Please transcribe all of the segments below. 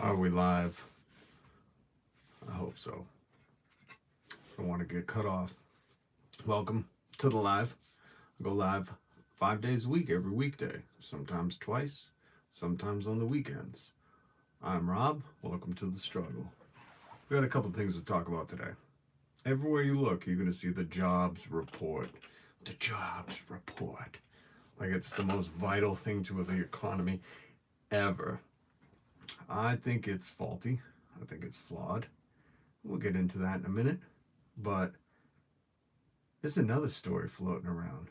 Are we live? I hope so. I don't want to get cut off. Welcome to the live. I go live 5 days a week, every weekday, sometimes twice, sometimes on the weekends. I'm Rob. Welcome to the struggle. We got a couple things to talk about today. Everywhere you look, you're going to see the jobs report. The jobs report. Like it's the most vital thing to the economy ever. I think it's faulty. I think it's flawed. We'll get into that in a minute. But there's another story floating around.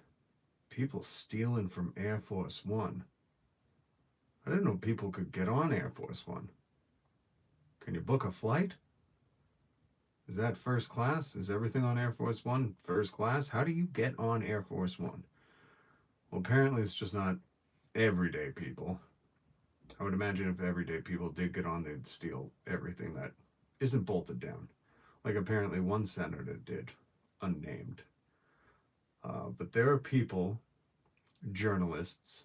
People stealing from Air Force One. I didn't know people could get on Air Force One. Can you book a flight? Is that first class? Is everything on Air Force One first class? How do you get on Air Force One? Well, apparently it's just not everyday people. I would imagine if everyday people did get on, they'd steal everything that isn't bolted down. Like apparently one senator did, unnamed. But there are people, journalists,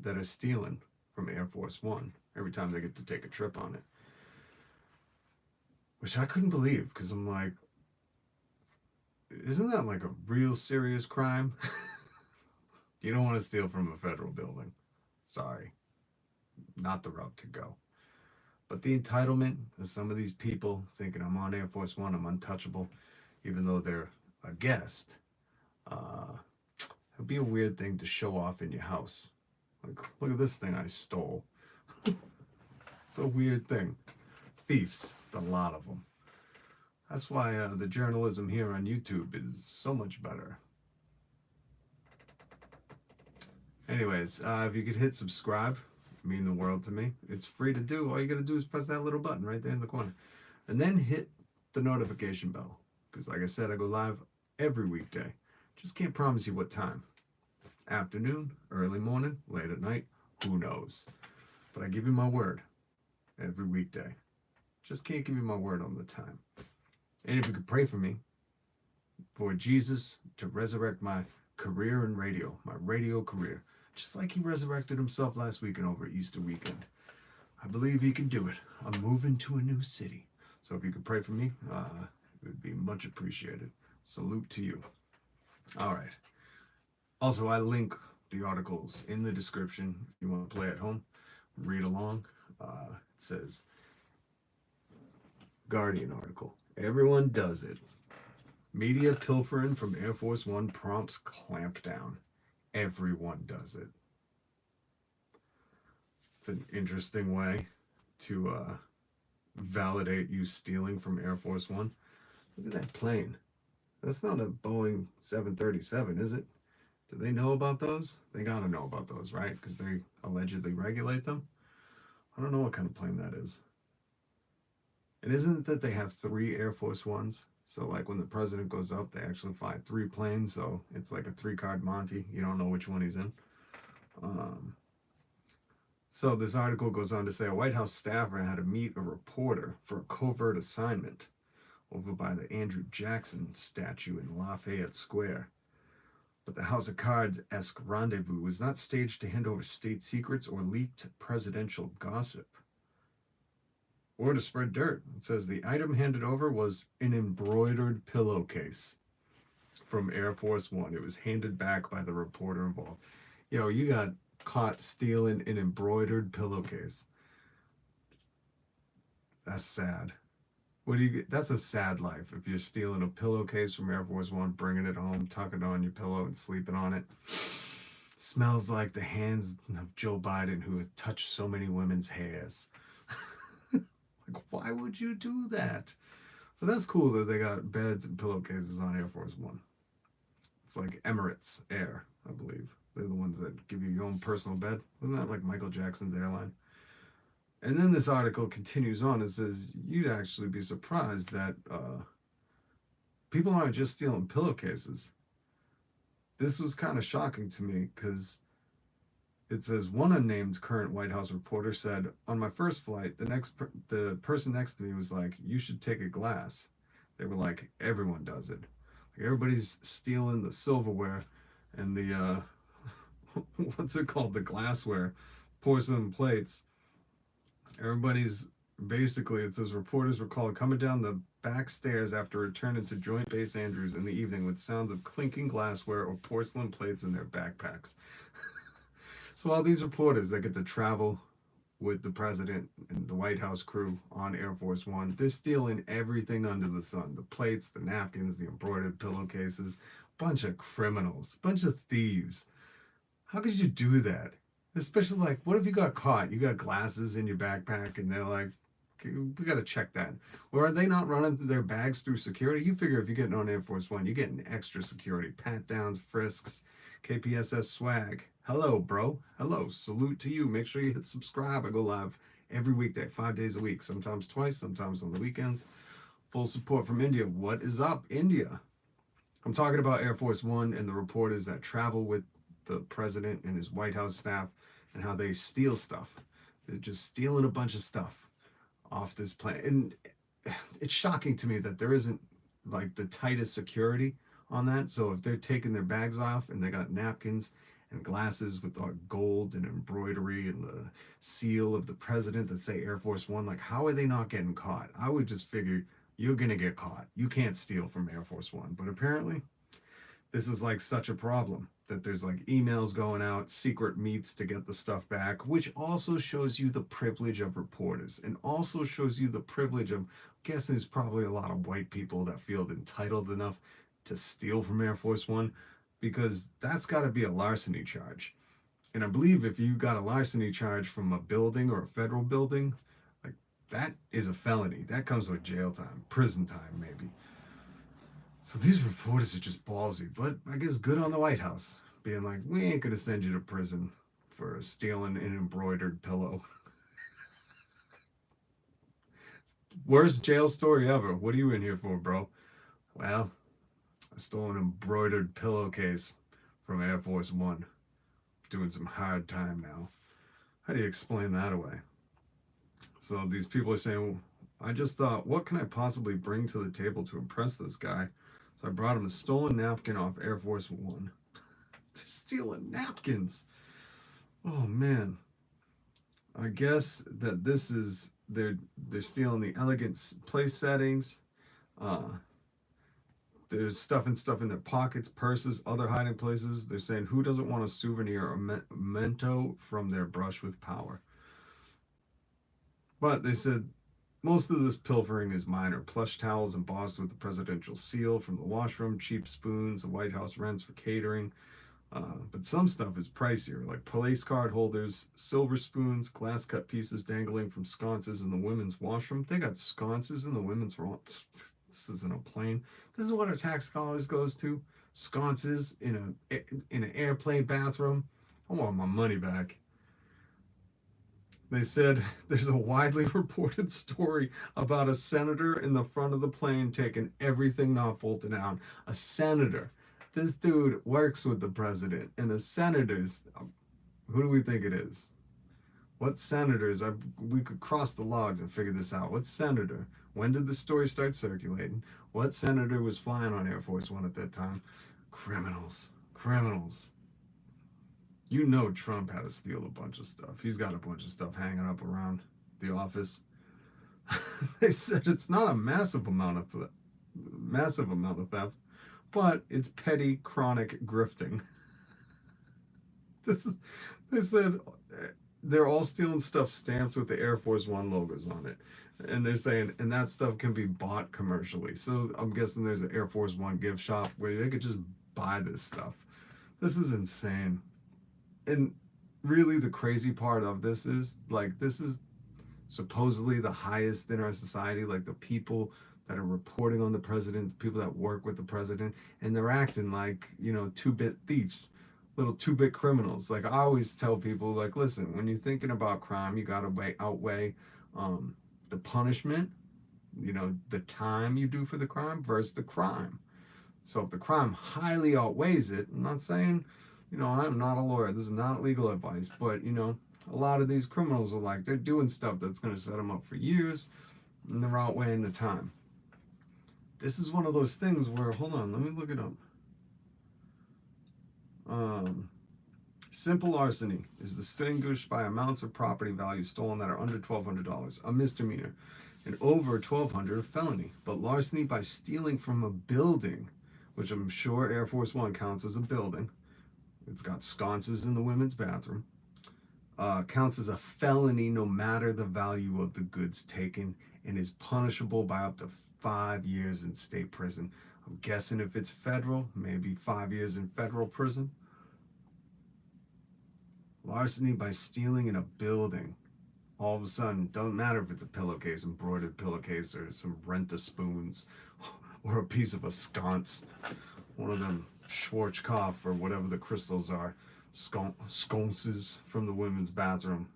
that are stealing from Air Force One every time they get to take a trip on it. Which I couldn't believe because I'm like, isn't that like a real serious crime? You don't want to steal from a federal building. Sorry, not the route to go. But the entitlement of some of these people thinking I'm on Air Force One, I'm untouchable, even though they're a guest. Uh, it'd be a weird thing to show off in your house. Like, look at this thing I stole. It's a weird thing. Thieves, a lot of them. That's why the journalism here on YouTube is so much better. Anyways, if you could hit subscribe, it'd mean the world to me. It's free to do. All you gotta do is press that little button right there in the corner. And then hit the notification bell. Because like I said, I go live every weekday. Just can't promise you what time. Afternoon, early morning, late at night, who knows. But I give you my word every weekday. Just can't give you my word on the time. And if you could pray for me, for Jesus to resurrect my career in radio, my radio career, just like he resurrected himself last weekend over Easter weekend. I believe he can do it. I'm moving to a new city. So if you could pray for me, it would be much appreciated. Salute to you. All right. Also, I link the articles in the description if you want to play at home, read along. It says Guardian article. Everyone does it. Media pilfering from Air Force One prompts clampdown. Everyone does it. It's an interesting way to validate you stealing from Air Force One. Look at that plane. That's not a Boeing 737, is it? Do they know about those? They gotta know about those, right? Because they allegedly regulate them. I don't know what kind of plane that is. And isn't it that they have 3 Air Force Ones? So like when the president goes up, they actually fly 3 planes. So it's like a 3-card Monte. You don't know which one he's in. So this article goes on to say a White House staffer had to meet a reporter for a covert assignment over by the Andrew Jackson statue in Lafayette Square. But the House of Cards-esque rendezvous was not staged to hand over state secrets or leaked presidential gossip. Or to spread dirt. It says the item handed over was an embroidered pillowcase from Air Force One. It was handed back by the reporter involved. Yo, you got caught stealing an embroidered pillowcase. That's sad. What do you get? That's a sad life if you're stealing a pillowcase from Air Force One, bringing it home, tucking it on your pillow, and sleeping on it. Smells like the hands of Joe Biden, who has touched so many women's hairs. Like, why would you do that? But that's cool that they got beds and pillowcases on Air Force One. It's like Emirates Air, I believe. They're the ones that give you your own personal bed. Wasn't that like Michael Jackson's airline? And then this article continues on. It says, you'd actually be surprised that people aren't just stealing pillowcases. This was kind of shocking to me because it says one unnamed current White House reporter said, on my first flight, the person next to me was like, you should take a glass. They were like, everyone does it. Like, everybody's stealing the silverware and the, what's it called? The glassware, porcelain plates. Everybody's Basically, it says reporters were called coming down the back stairs after returning to Joint Base Andrews in the evening with sounds of clinking glassware or porcelain plates in their backpacks. So all these reporters that get to travel with the president and the White House crew on Air Force One, they're stealing everything under the sun: the plates, the napkins, the embroidered pillowcases. Bunch of criminals, bunch of thieves. How could you do that? Especially like, what if you got caught? You got glasses in your backpack, and they're like, "Okay, we got to check that." Or are they not running their bags through security? You figure if you're getting on Air Force One, you're getting extra security, pat downs, frisks, KPSS swag. Hello, bro. Hello. Salute to you. Make sure you hit subscribe. I go live every weekday, 5 days a week, sometimes twice, sometimes on the weekends. Full support from India. What is up, India? I'm talking about Air Force One and the reporters that travel with the president and his White House staff and how they steal stuff. They're just stealing a bunch of stuff off this plane. And it's shocking to me that there isn't like the tightest security on that. So if they're taking their bags off and they got napkins and glasses with gold and embroidery and the seal of the president that say Air Force One, like how are they not getting caught? I would just figure you're gonna get caught. You can't steal from Air Force One. But apparently this is like such a problem that there's like emails going out, secret meets to get the stuff back, which also shows you the privilege of reporters and also shows you the privilege of, guessing there's probably a lot of white people that feel entitled enough to steal from Air Force One, because that's got to be a larceny charge. And I believe if you got a larceny charge from a building or a federal building, like that is a felony. That comes with jail time, prison time, maybe. So these reporters are just ballsy, but I guess good on the White House, being like, we ain't gonna send you to prison for stealing an embroidered pillow. Worst jail story ever. What are you in here for, bro? Well, I stole an embroidered pillowcase from Air Force One. Doing some hard time now. How do you explain that away? So these people are saying, I just thought, what can I possibly bring to the table to impress this guy? So I brought him a stolen napkin off Air Force One. They're stealing napkins. Oh man. I guess that this is they're stealing the elegant place settings. Uh, there's stuff in their pockets, purses, other hiding places. They're saying, who doesn't want a souvenir or memento from their brush with power? But they said most of this pilfering is minor. Plush towels embossed with the presidential seal from the washroom, cheap spoons the White House rents for catering. But some stuff is pricier, like place card holders, silver spoons, glass cut pieces dangling from sconces in the women's washroom. They got sconces in the women's washroom. This isn't a plane. This is what our tax dollars goes to. Sconces in an airplane bathroom. I want my money back. They said there's a widely reported story about a senator in the front of the plane taking everything not bolted out. A senator. This dude works with the president, and the senators, who do we think it is? What senators? We could cross the logs and figure this out. What senator? When did the story start circulating? What senator was flying on Air Force One at that time? Criminals. Criminals. You know Trump had to steal a bunch of stuff. He's got a bunch of stuff hanging up around the office. They said it's not a massive amount of theft, but it's petty, chronic grifting. They said they're all stealing stuff stamped with the Air Force One logos on it. And they're saying, and that stuff can be bought commercially. So I'm guessing there's an Air Force One gift shop where they could just buy this stuff. This is insane. And really the crazy part of this is, like, this is supposedly the highest in our society, like the people that are reporting on the president, the people that work with the president, and they're acting like, 2-bit thieves, little 2-bit criminals. Like I always tell people, like, listen, when you're thinking about crime, you got to outweigh the punishment, the time you do for the crime versus the crime. So if the crime highly outweighs it, I'm not saying, I'm not a lawyer, this is not legal advice, but a lot of these criminals are like, they're doing stuff that's going to set them up for years, and they're outweighing the time. This is one of those things where, hold on, let me look it up. Simple larceny is distinguished by amounts of property value stolen that are under $1,200, a misdemeanor, and over $1,200, a felony. But larceny by stealing from a building, which I'm sure Air Force One counts as a building, it's got sconces in the women's bathroom, counts as a felony no matter the value of the goods taken, and is punishable by up to 5 years in state prison. I'm guessing if it's federal, maybe 5 years in federal prison. Larceny by stealing in a building. All of a sudden, don't matter if it's a pillowcase, embroidered pillowcase, or some rent-a-spoons, or a piece of a sconce, one of them Schwarzkopf or whatever the crystals are, sconces from the women's bathroom.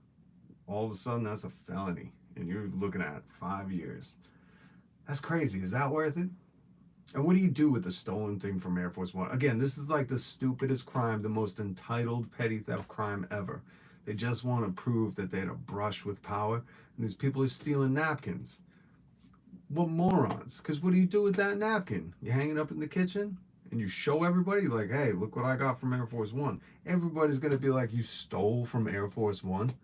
All of a sudden, that's a felony, and you're looking at 5 years. That's crazy. Is that worth it? And what do you do with the stolen thing from Air Force One? Again, this is like the stupidest crime, the most entitled petty theft crime ever. They just want to prove that they had a brush with power, and these people are stealing napkins. What morons. Because what do you do with that napkin? You hang it up in the kitchen, and you show everybody, like, hey, look what I got from Air Force One. Everybody's going to be like, you stole from Air Force One?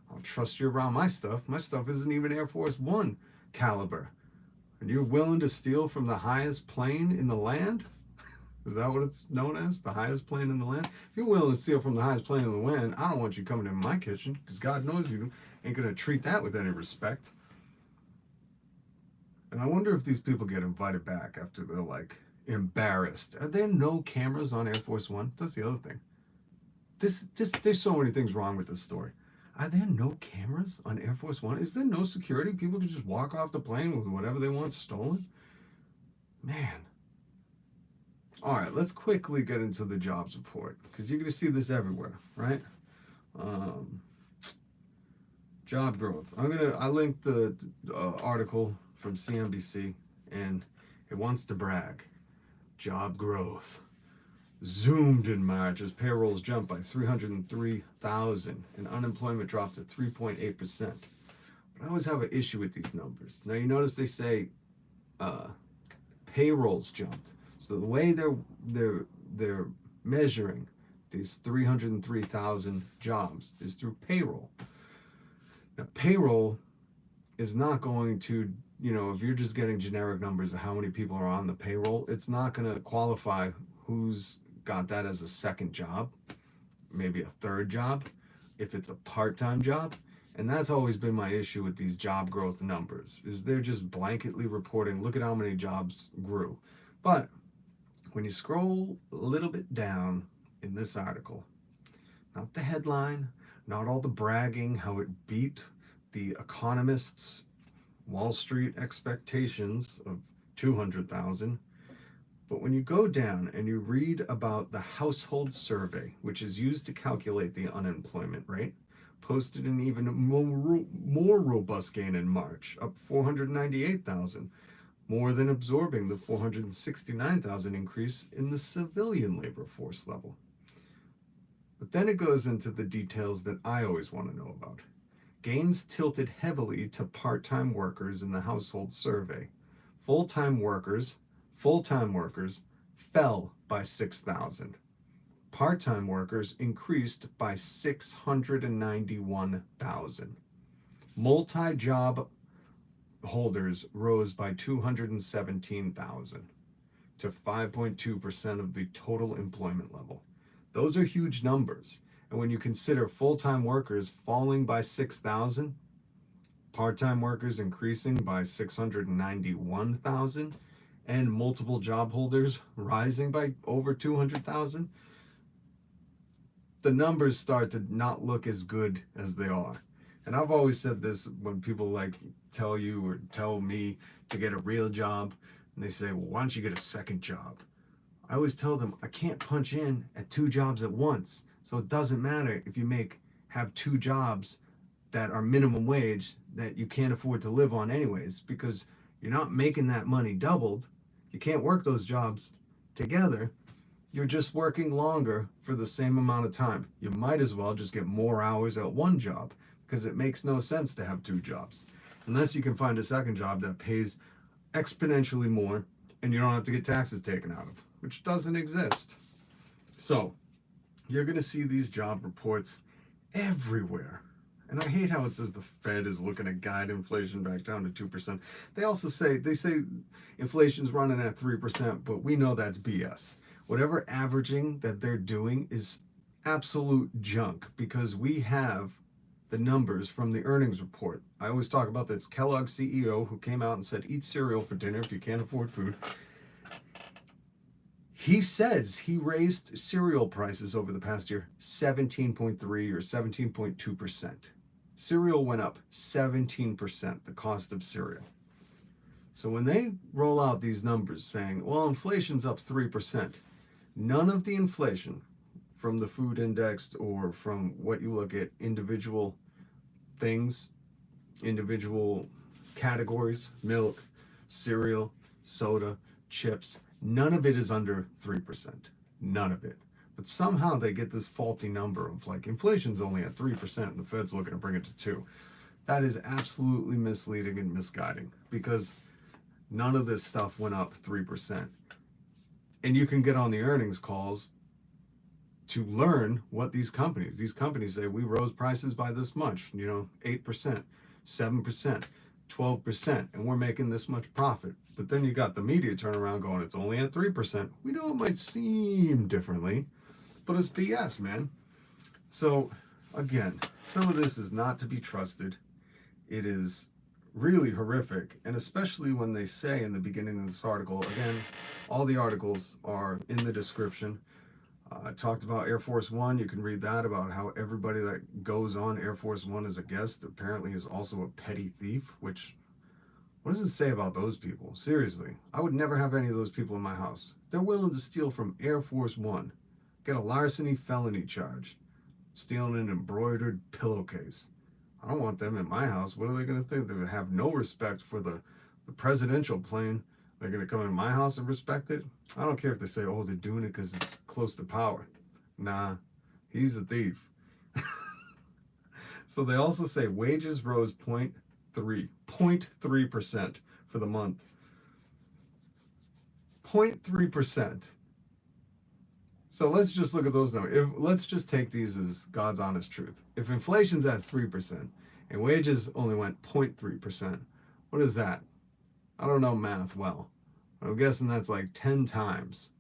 I don't trust you around my stuff. My stuff isn't even Air Force One caliber. And you're willing to steal from the highest plane in the land? Is that what it's known as? The highest plane in the land? If you're willing to steal from the highest plane in the land, I don't want you coming in my kitchen, because God knows you ain't going to treat that with any respect. And I wonder if these people get invited back after they're, like, embarrassed. Are there no cameras on Air Force One? That's the other thing. There's so many things wrong with this story. Are there no cameras on Air Force One? Is there no security? People can just walk off the plane with whatever they want stolen? Man. All right, let's quickly get into the jobs report, because you're going to see this everywhere, right? Job growth. I linked the article from CNBC, and it wants to brag. Job growth zoomed in March as payrolls jumped by 303,000 and unemployment dropped to 3.8%. But I always have an issue with these numbers. Now you notice they say payrolls jumped. So the way they're measuring these 303,000 jobs is through payroll. Now payroll is not going to, if you're just getting generic numbers of how many people are on the payroll, it's not going to qualify who's got that as a second job, maybe a third job, if it's a part-time job. And that's always been my issue with these job growth numbers, is they're just blanketly reporting, look at how many jobs grew. But when you scroll a little bit down in this article, not the headline, not all the bragging, how it beat the economists' Wall Street expectations of 200,000, but when you go down and you read about the household survey, which is used to calculate the unemployment rate, posted an even more robust gain in March, up 498,000, more than absorbing the 469,000 increase in the civilian labor force level. But then it goes into the details that I always want to know about. Gains tilted heavily to part-time workers in the household survey. Full-time workers fell by 6,000. Part-time workers increased by 691,000. Multi-job holders rose by 217,000 to 5.2% of the total employment level. Those are huge numbers. And when you consider full-time workers falling by 6,000, part-time workers increasing by 691,000, and multiple job holders rising by over 200,000, the numbers start to not look as good as they are. And I've always said this when people like tell you or tell me to get a real job, and they say, well, why don't you get a second job? I always tell them, I can't punch in at 2 jobs at once. So it doesn't matter if you have 2 jobs that are minimum wage that you can't afford to live on anyways, because you're not making that money doubled. You can't work those jobs together. You're just working longer for the same amount of time. You might as well just get more hours at one job, because it makes no sense to have 2 jobs. Unless you can find a second job that pays exponentially more and you don't have to get taxes taken out of, which doesn't exist. So You're going to see these job reports everywhere. And I hate how it says the Fed is looking to guide inflation back down to 2%. They say inflation's running at 3%, but we know that's BS. Whatever averaging that they're doing is absolute junk because we have the numbers from the earnings report. I always talk about this Kellogg CEO who came out and said, eat cereal for dinner if you can't afford food. He says he raised cereal prices over the past year 17.3 or 17.2%. Cereal went up 17%, the cost of cereal. So when they roll out these numbers saying, well, inflation's up 3%, none of the inflation from the food index or from what you look at individual things, individual categories, milk, cereal, soda, chips, none of it is under 3%. None of it. But somehow they get this faulty number of like inflation's only at 3% and the Fed's looking to bring it to 2. That is absolutely misleading and misguiding because none of this stuff went up 3%. And you can get on the earnings calls to learn what these companies say, we rose prices by this much, 8%, 7%, 12%, and we're making this much profit. But then you got the media turn around going, it's only at 3%. We know it might seem differently, but it's BS, man. So again, some of this is not to be trusted. It is really horrific, and especially when they say in the beginning of this article, again, all the articles are in the description. I talked about Air Force One. You can read that about how everybody that goes on Air Force One as a guest apparently is also a petty thief, which, what does it say about those people? Seriously, I would never have any of those people in my house. They're willing to steal from Air Force One, get a larceny felony charge, stealing an embroidered pillowcase. I don't want them in my house. What are they going to think? They have no respect for the presidential plane. They're going to come in my house and respect it? I don't care if they say, oh, they're doing it because it's close to power. Nah, he's a thief. So they also say wages rose 0.3% for the month. 0.3%. So let's just look at those numbers. Let's just take these as God's honest truth. If inflation's at 3% and wages only went 0.3%, what is that? I don't know math well. I'm guessing that's like 10 times.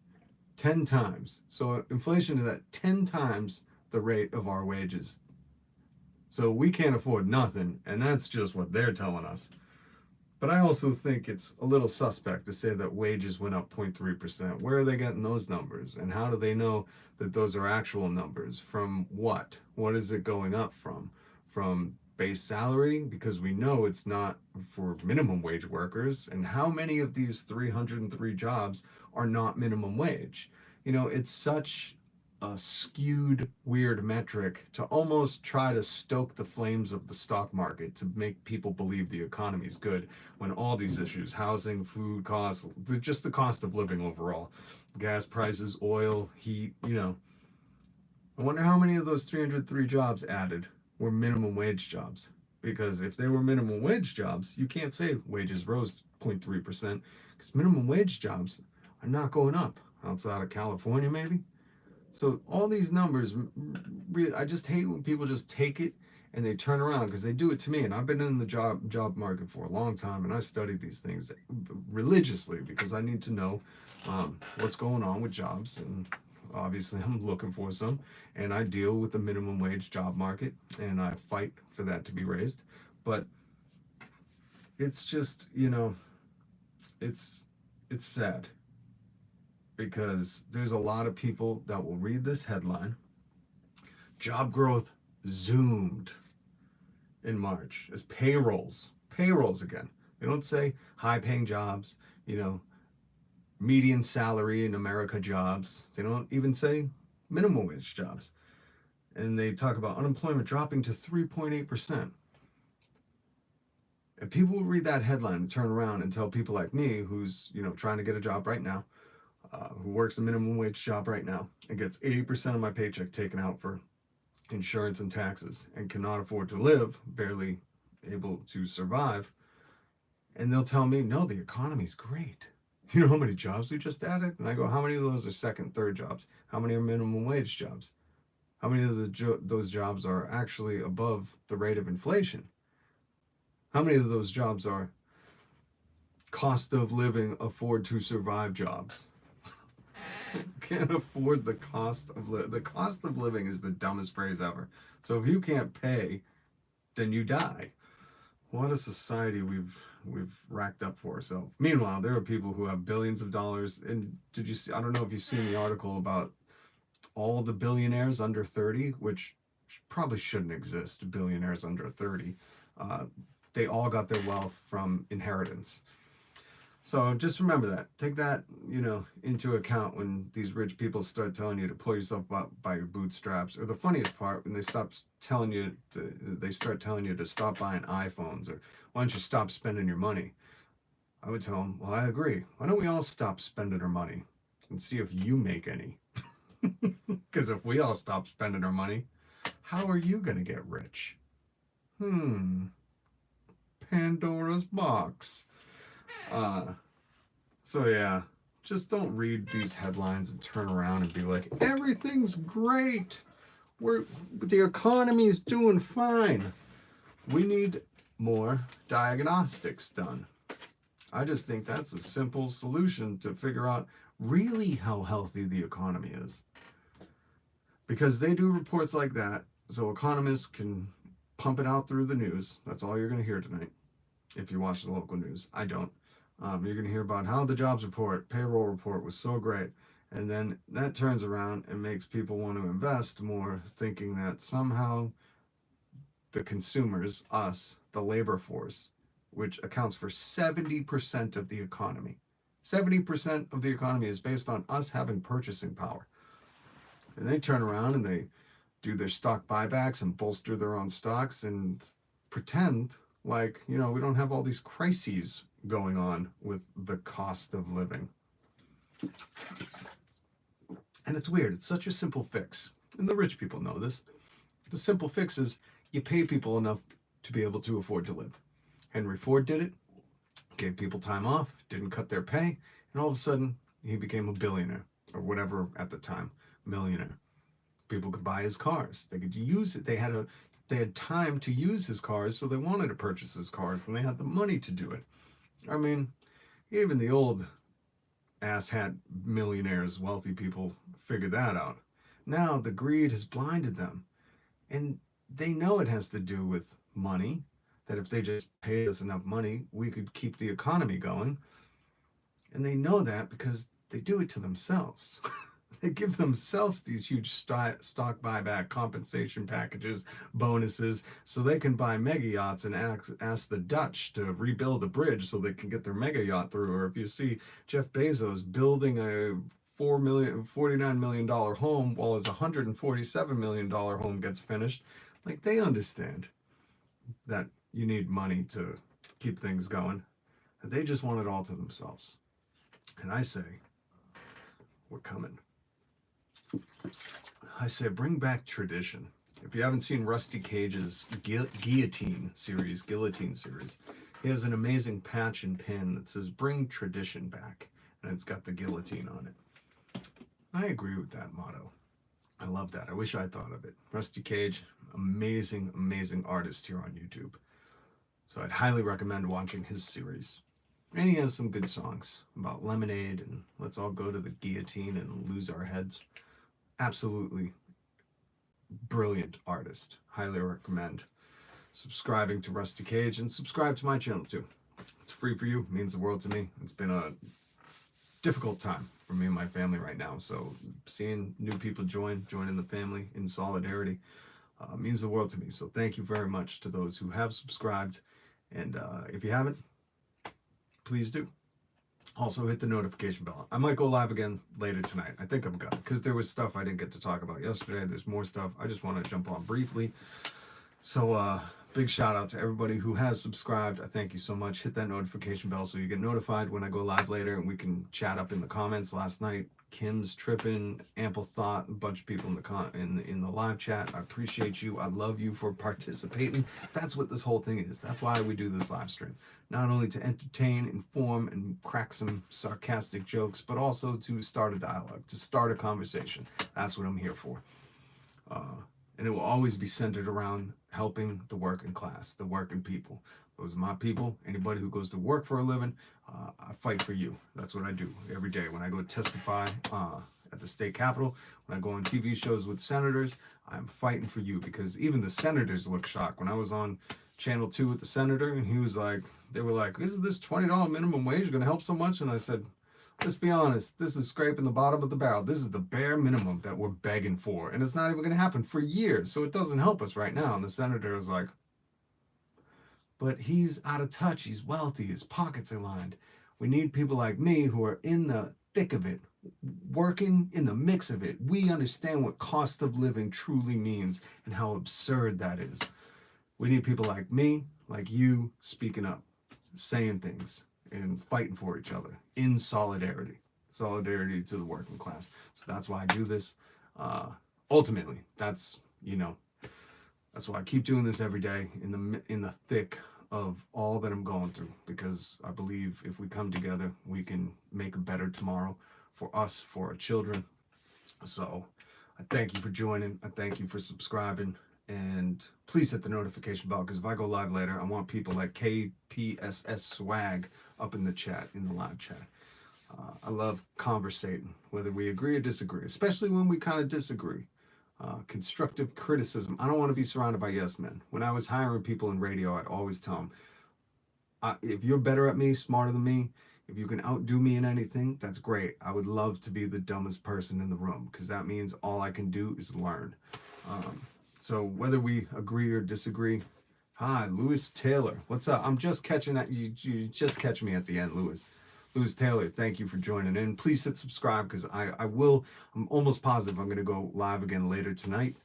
10 times. So inflation is at 10 times the rate of our wages. So we can't afford nothing, and that's just what they're telling us. But I also think it's a little suspect to say that wages went up 0.3%. Where are they getting those numbers? And how do they know that those are actual numbers? From what? What is it going up from? From base salary? Because we know it's not for minimum wage workers. And how many of these 303 jobs are not minimum wage? It's such a skewed, weird metric to almost try to stoke the flames of the stock market to make people believe the economy is good when all these issues, housing, food costs, just the cost of living overall, gas prices, oil, heat, I wonder how many of those 303 jobs added were minimum wage jobs. Because if they were minimum wage jobs, you can't say wages rose 0.3% because minimum wage jobs are not going up outside of California, maybe. So all these numbers, I just hate when people just take it and they turn around because they do it to me. And I've been in the job market for a long time, and I studied these things religiously because I need to know what's going on with jobs. And obviously, I'm looking for some, and I deal with the minimum wage job market, and I fight for that to be raised. But it's just, it's sad. Because there's a lot of people that will read this headline. Job growth zoomed in March as payrolls again. They don't say high paying jobs, median salary in America jobs. They don't even say minimum wage jobs. And they talk about unemployment dropping to 3.8%. And people will read that headline and turn around and tell people like me who's, trying to get a job right now, who works a minimum wage job right now and gets 80% of my paycheck taken out for insurance and taxes and cannot afford to live, barely able to survive. And they'll tell me, no, the economy's great. You know how many jobs we just added? And I go, how many of those are second, third jobs? How many are minimum wage jobs? How many of those jobs are actually above the rate of inflation? How many of those jobs are cost of living, afford to survive jobs? Can't afford the cost of the cost of living is the dumbest phrase ever. So if you can't pay, then you die. What a society we've racked up for ourselves. Meanwhile, there are people who have billions of dollars. And did you see? I don't know if you've seen the article about all the billionaires under 30, which probably shouldn't exist. Billionaires under 30, uh, they all got their wealth from inheritance. So just remember that. Take that, into account when these rich people start telling you to pull yourself up by your bootstraps. Or the funniest part, when they start telling you to stop buying iPhones, or why don't you stop spending your money? I would tell them, well, I agree. Why don't we all stop spending our money and see if you make any? Because if we all stop spending our money, how are you going to get rich? Pandora's box. So yeah, just don't read these headlines and turn around and be like, everything's great. The economy is doing fine. We need more diagnostics done. I just think that's a simple solution to figure out really how healthy the economy is. Because they do reports like that, so economists can pump it out through the news. That's all you're going to hear tonight if you watch the local news. I don't. You're going to hear about how the jobs report, payroll report was so great. And then that turns around and makes people want to invest more, thinking that somehow the consumers, us, the labor force, which accounts for 70% of the economy, 70% of the economy is based on us having purchasing power. And they turn around and they do their stock buybacks and bolster their own stocks and pretend like, we don't have all these crises going on with the cost of living. And it's weird. It's such a simple fix. And the rich people know this. The simple fix is you pay people enough to be able to afford to live. Henry Ford did it, gave people time off, didn't cut their pay, and all of a sudden he became a billionaire, or whatever at the time, millionaire. People could buy his cars. They could use it. They had time to use his cars, so they wanted to purchase his cars, and they had the money to do it. I mean, even the old asshat millionaires, wealthy people, figured that out. Now the greed has blinded them, and they know it has to do with money, that if they just paid us enough money, we could keep the economy going. And they know that because they do it to themselves. They give themselves these huge stock buyback compensation packages, bonuses, so they can buy mega yachts and ask the Dutch to rebuild a bridge so they can get their mega yacht through. Or if you see Jeff Bezos building a $49 million home while his $147 million home gets finished, like, they understand that you need money to keep things going. They just want it all to themselves. And I say, we're coming. I say, bring back tradition. If you haven't seen Rusty Cage's Guillotine series, he has an amazing patch and pin that says, bring tradition back. And it's got the guillotine on it. I agree with that motto. I love that. I wish I thought of it. Rusty Cage, amazing, amazing artist here on YouTube. So I'd highly recommend watching his series. And he has some good songs about lemonade and let's all go to the guillotine and lose our heads. Absolutely brilliant artist. Highly recommend subscribing to Rusty Cage, and subscribe to my channel too. It's free for you. It means the world to me. It's been a difficult time for me and my family right now, so seeing new people joining the family in solidarity means the world to me. So thank you very much to those who have subscribed, and if you haven't, please do. Also hit the notification bell. I might go live again later tonight. I think I'm gonna, because there was stuff I didn't get to talk about yesterday. There's more stuff. I just want to jump on briefly. So big shout out to everybody who has subscribed. I thank you so much. Hit that notification bell so you get notified when I go live later, and we can chat up in the comments. Last night, Kim's tripping, Ample Thought, a bunch of people in the live chat. I appreciate you. I love you for participating. That's what this whole thing is. That's why we do this live stream. Not only to entertain, inform, and crack some sarcastic jokes, but also to start a dialogue, to start a conversation. That's what I'm here for. And it will always be centered around helping the working class, the working people. Those are my people. Anybody who goes to work for a living, I fight for you. That's what I do every day. When I go testify at the state capitol, when I go on TV shows with senators, I'm fighting for you, because even the senators look shocked. When I was on Channel 2 with the senator, and he was like, they were like, isn't this $20 minimum wage going to help so much? And I said, let's be honest, this is scraping the bottom of the barrel. This is the bare minimum that we're begging for. And it's not even going to happen for years. So it doesn't help us right now. And the senator was like, but he's out of touch. He's wealthy. His pockets are lined. We need people like me who are in the thick of it, working in the mix of it. We understand what cost of living truly means and how absurd that is. We need people like me, like you, speaking up, saying things, and fighting for each other in solidarity to the working class. So that's why I do this. Ultimately, that's why I keep doing this every day in the thick of all that I'm going through, because I believe if we come together, we can make a better tomorrow for us, for our children. So I thank you for joining. I thank you for subscribing. And please hit the notification bell, because if I go live later, I want people like KPSS Swag up in the chat, in the live chat. I love conversating, whether we agree or disagree, especially when we kind of disagree. Constructive criticism. I don't want to be surrounded by yes men. When I was hiring people in radio, I'd always tell them, if you're better at me, smarter than me, if you can outdo me in anything, that's great. I would love to be the dumbest person in the room, because that means all I can do is learn. So whether we agree or disagree, hi, Lewis Taylor. What's up? I'm just catching at you. You just catch me at the end, Lewis. Lewis Taylor, thank you for joining in. Please hit subscribe, because I'm almost positive I'm going to go live again later tonight.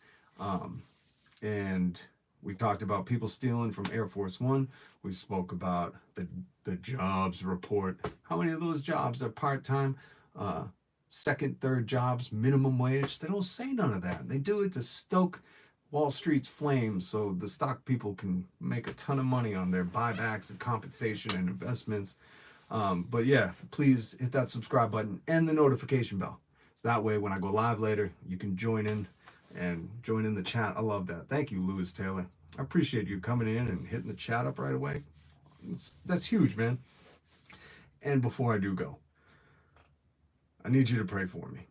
And we talked about people stealing from Air Force One. We spoke about the jobs report. How many of those jobs are part-time, second, third jobs, minimum wage? They don't say none of that. They do it to stoke Wall Street's flames so the stock people can make a ton of money on their buybacks and compensation and investments. But yeah, please hit that subscribe button and the notification bell. So that way, when I go live later, you can join in the chat. I love that. Thank you, Lewis Taylor. I appreciate you coming in and hitting the chat up right away. That's huge, man. And before I do go, I need you to pray for me.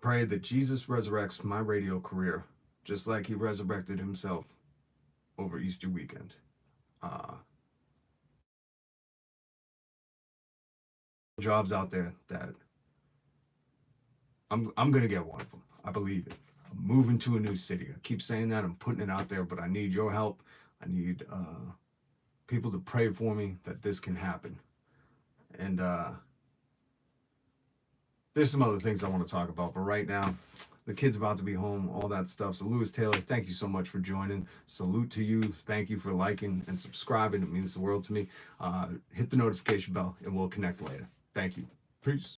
Pray that Jesus resurrects my radio career, just like he resurrected himself over Easter weekend. Jobs out there that I'm gonna get one of them. I believe it. I'm moving to a new city. I keep saying that. I'm putting it out there, but I need your help. I need people to pray for me that this can happen. And there's some other things I want to talk about, but right now, the kid's about to be home, all that stuff. So Lewis Taylor, thank you so much for joining. Salute to you. Thank you for liking and subscribing. It means the world to me. Hit the notification bell, and we'll connect later. Thank you. Peace.